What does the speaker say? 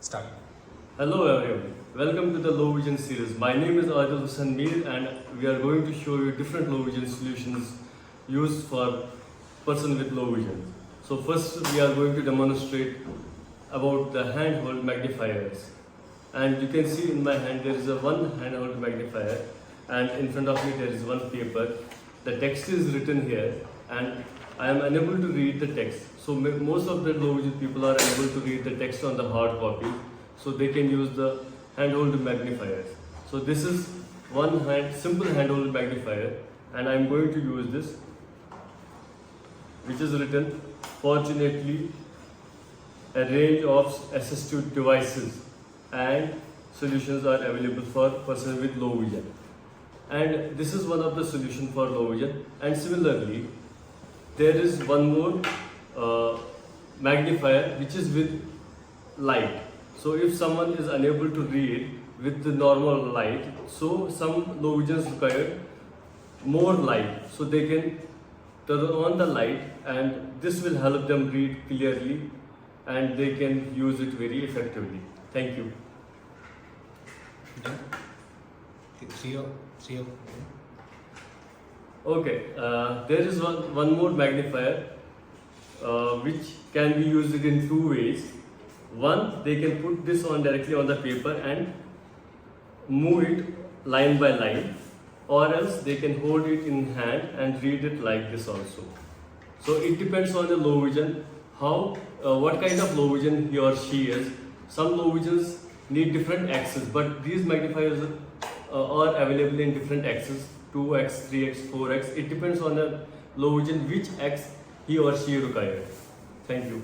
Start. Hello everyone, welcome to the low vision series. My name is Adil Hussain Mir and we are going to show you different low vision solutions used for person with low vision. So first we are going to demonstrate about the handheld magnifiers. And you can see in my hand there is a one handheld magnifier and in front of me there is one paper. The text is written here and I am unable to read the text. So most of the low vision people are unable to read the text on the hard copy. So they can use the handheld magnifiers. So this is one simple handheld magnifier and I am going to use this, which is written, fortunately a range of assistive devices and solutions are available for person with low vision. And this is one of the solutions for low vision. And similarly, there is one more magnifier which is with light. So if someone is unable to read with the normal light, so some low visions require more light, so they can turn on the light and this will help them read clearly and they can use it very effectively. Thank you. Done. Three. Okay, there is one more magnifier which can be used in two ways. One, they can put this on directly on the paper and move it line by line, or else they can hold it in hand and read it like this also. So it depends on the low vision, what kind of low vision he or she is. Some low visions need different axes, but these magnifiers are available in different axes, 2x, 3x, 4x. It depends on the low vision which X he or she requires. Thank you.